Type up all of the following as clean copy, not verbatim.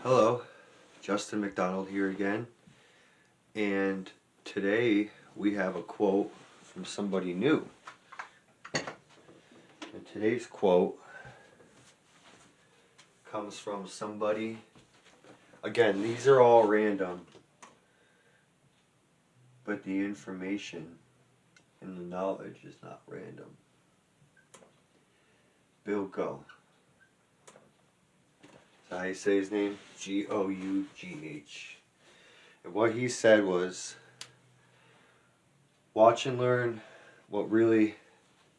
Hello, Justin McDonald here again, and today we have a quote from somebody new. And today's quote comes from somebody, again, these are all random, but the information and the knowledge is not random. Bill Go. Is that how you say his name? Gough. And what he said was, watch and learn what really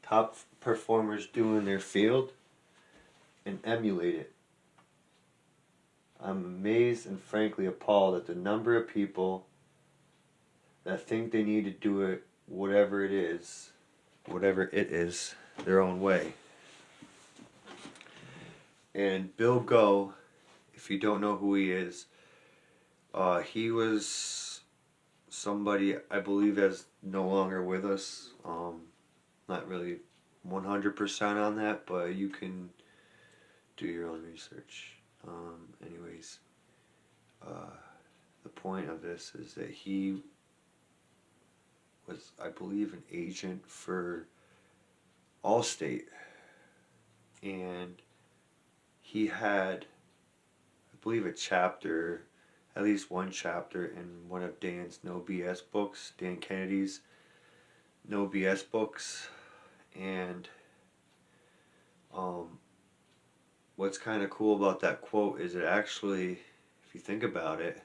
top performers do in their field and emulate it. I'm amazed and frankly appalled at the number of people that think they need to do it, whatever it is, their own way. And Bill Go, if you don't know who he is, he was somebody I believe is no longer with us. Not really 100% on that, but you can do your own research. Anyways, the point of this is that he was, I believe, an agent for Allstate, and he had, I believe, a chapter, at least one chapter in one of Dan's No BS books, Dan Kennedy's No BS books, and what's kind of cool about that quote is it actually, if you think about it,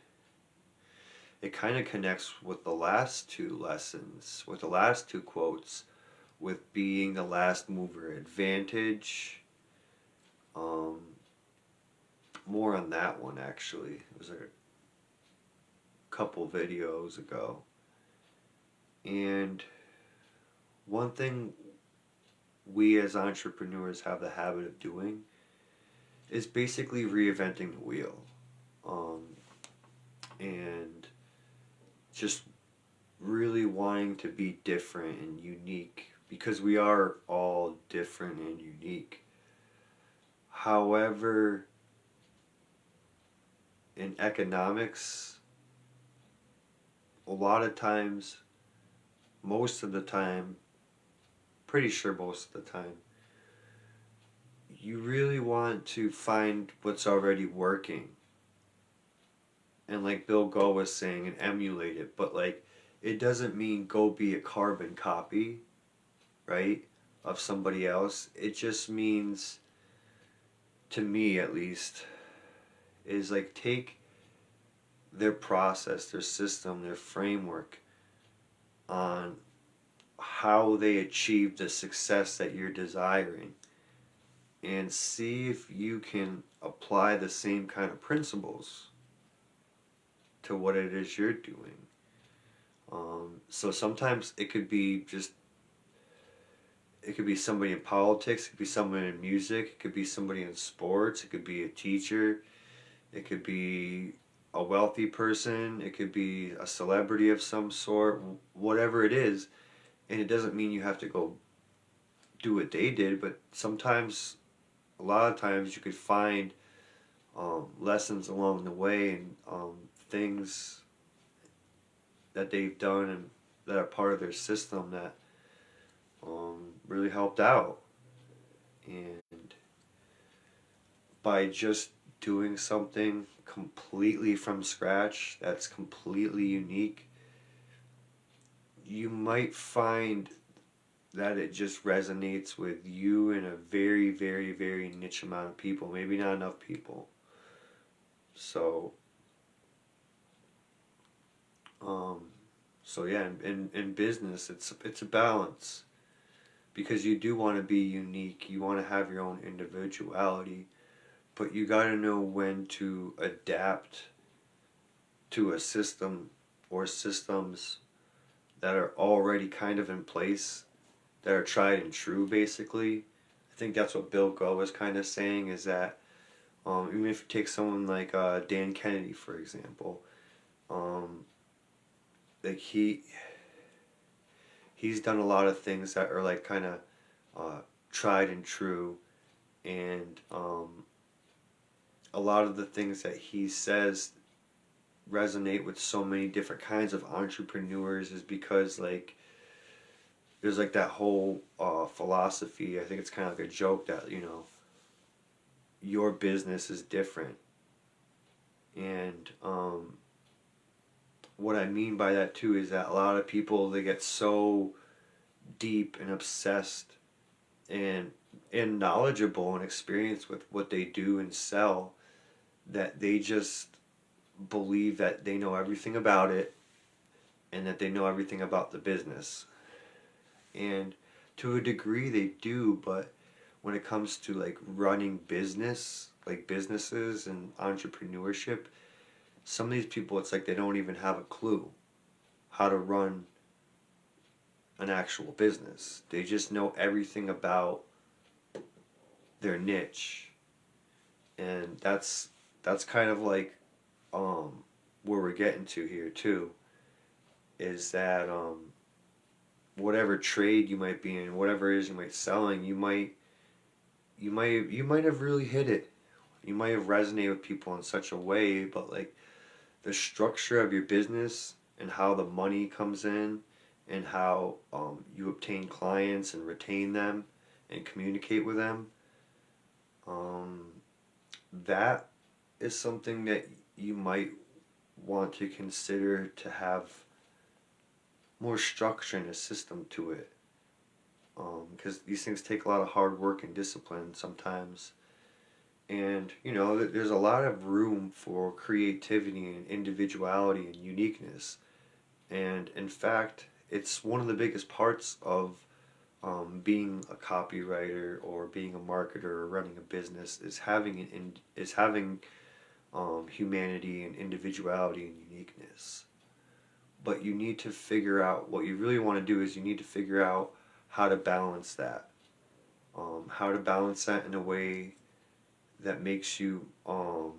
it kind of connects with the last two lessons, with the last two quotes, with being the last mover advantage. More on that one actually. It was a couple videos ago. And one thing we as entrepreneurs have the habit of doing is basically reinventing the wheel. And just really wanting to be different and unique, because we are all different and unique. However, in economics, a lot of times, most of the time, pretty sure most of the time, you really want to find what's already working. And like Bill Go was saying, and emulate it, but like, it doesn't mean go be a carbon copy, right, of somebody else. It just means, to me at least, is like take their process, their system, their framework on how they achieve the success that you're desiring, and see if you can apply the same kind of principles to what it is you're doing. So sometimes it could be somebody in politics, it could be someone in music, it could be somebody in sports, it could be a teacher, it could be a wealthy person, it could be a celebrity of some sort, whatever it is. And it doesn't mean you have to go do what they did, but sometimes, a lot of times, you could find lessons along the way, and things that they've done and that are part of their system that really helped out. And by just doing something completely from scratch that's completely unique, you might find that it just resonates with you and a very, very, very niche amount of people. Maybe not enough people. So, yeah, in business, it's a balance, because you do want to be unique. You want to have your own individuality, but you got to know when to adapt to a system or systems that are already kind of in place, that are tried and true, basically. I think that's what Bill Go was kind of saying, is that even if you take someone like Dan Kennedy, for example, like he's done a lot of things that are like kind of tried and true, and a lot of the things that he says resonate with so many different kinds of entrepreneurs is because like there's like that whole philosophy. I think it's kind of like a joke that your business is different, and what I mean by that too is that a lot of people they get so deep and obsessed and knowledgeable and experienced with what they do and sell that they just believe that they know everything about it and that they know everything about the business. And to a degree they do, but when it comes to like running business, like businesses and entrepreneurship, some of these people it's like they don't even have a clue how to run an actual business. They just know everything about their niche. And that's kind of like where we're getting to here too is that whatever trade you might be in, whatever it is you might selling, you might have really hit it. You might have resonated with people in such a way, but like the structure of your business and how the money comes in and how you obtain clients and retain them and communicate with them, um, that is something that you might want to consider to have more structure and a system to it. Because these things take a lot of hard work and discipline sometimes. And, there's a lot of room for creativity and individuality and uniqueness. And in fact, it's one of the biggest parts of being a copywriter or being a marketer or running a business is having humanity and individuality and uniqueness. But you need to figure out what you really want to do is you need to figure out how to balance that. How to balance that in a way that makes you, I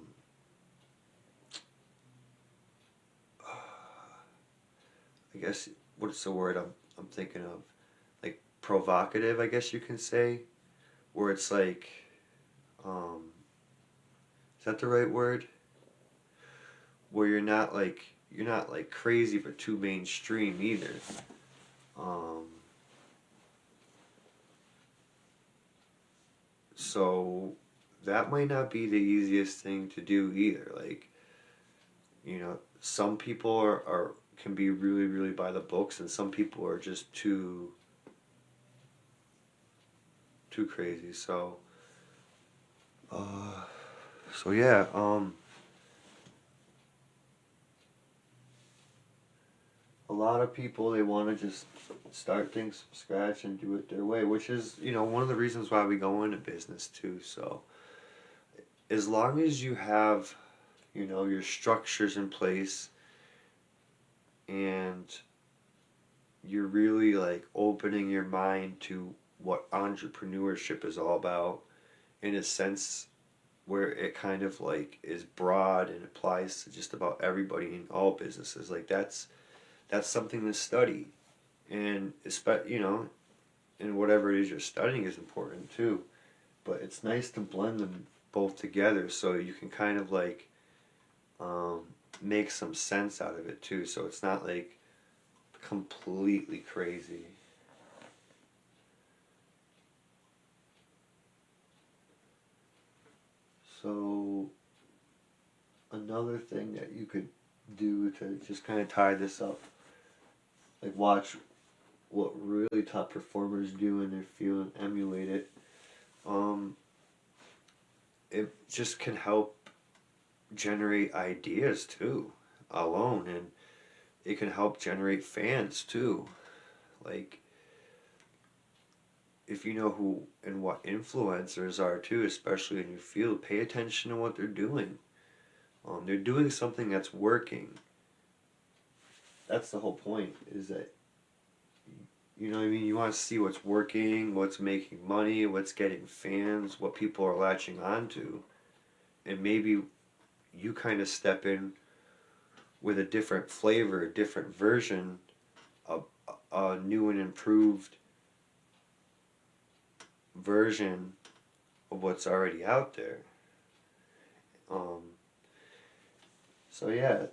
guess, what's the word I'm thinking of? Like provocative, I guess you can say, where it's like, um, is that the right word? Where you're not like crazy but too mainstream either. Um, so that might not be the easiest thing to do either. Like, some people are can be really, really by the books and some people are just too crazy. Uh, so yeah, a lot of people they want to just start things from scratch and do it their way, which is, one of the reasons why we go into business too. So as long as you have, your structures in place and you're really like opening your mind to what entrepreneurship is all about in a sense where it kind of like is broad and applies to just about everybody in all businesses. Like that's something to study, and and whatever it is you're studying is important too. But it's nice to blend them both together so you can kind of like um, make some sense out of it too. So it's not like completely crazy. So another thing that you could do to just kind of tie this up, like watch what really top performers do in their field and emulate it. Um, it just can help generate ideas too, alone, and it can help generate fans too. Like if you know who and what influencers are too, especially in your field, pay attention to what they're doing. They're doing something that's working. That's the whole point. Is that you know what I mean? You want to see what's working, what's making money, what's getting fans, what people are latching onto, and maybe you kind of step in with a different flavor, a different version, a new and improved version of what's already out there. Um, so yeah,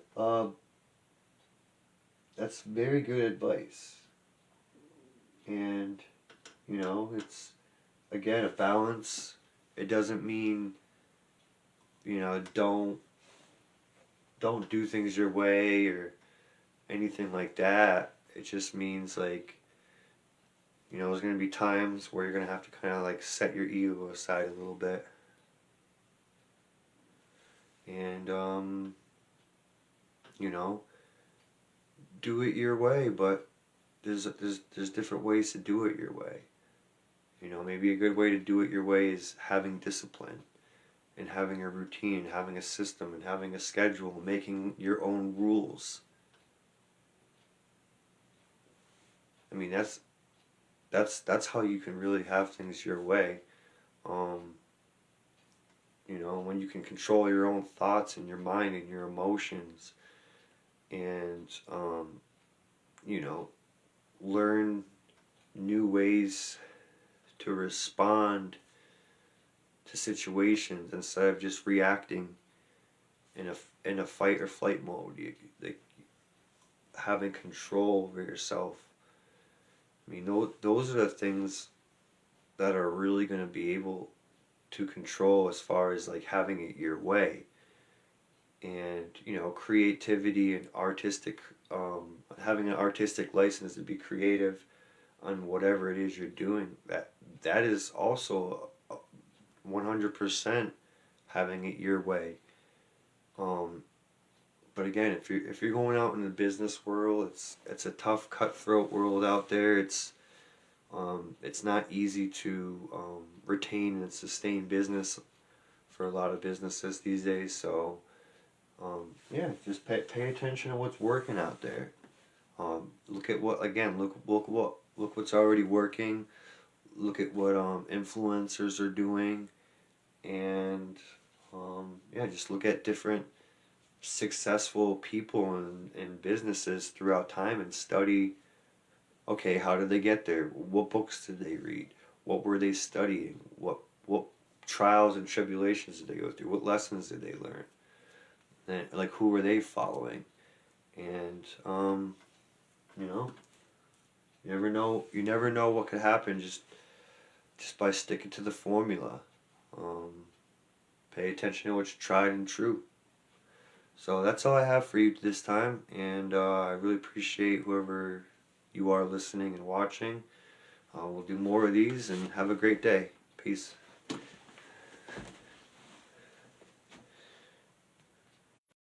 that's very good advice. And it's again a balance. It doesn't mean don't do things your way or anything like that. It just means like there's gonna be times where you're gonna have to kind of like set your ego aside a little bit and you know do it your way. But there's different ways to do it your way. Maybe a good way to do it your way is having discipline and having a routine, having a system, and having a schedule, making your own rules. I mean, that's how you can really have things your way. Um, when you can control your own thoughts and your mind and your emotions, and you know, learn new ways to respond to situations instead of just reacting in a fight or flight mode. Like having control over yourself. I mean, those are the things that are really going to be able to control as far as like having it your way. And creativity and having an artistic license to be creative on whatever it is you're doing, that is also 100% having it your way. um, but again, if you're going out in the business world, it's a tough cutthroat world out there. It's not easy to retain and sustain business for a lot of businesses these days. So yeah, just pay attention to what's working out there. Look at what again. Look what's already working. Look at what influencers are doing, and yeah, just look at different successful people and businesses throughout time and study. Okay, how did they get there? What books did they read? What were they studying? What trials and tribulations did they go through? What lessons did they learn? And like who were they following? And you know, you never know. You never know what could happen just by sticking to the formula. Um, Pay attention to what's tried and true. So that's all I have for you this time, and I really appreciate whoever you are listening and watching. We'll do more of these, and have a great day. Peace.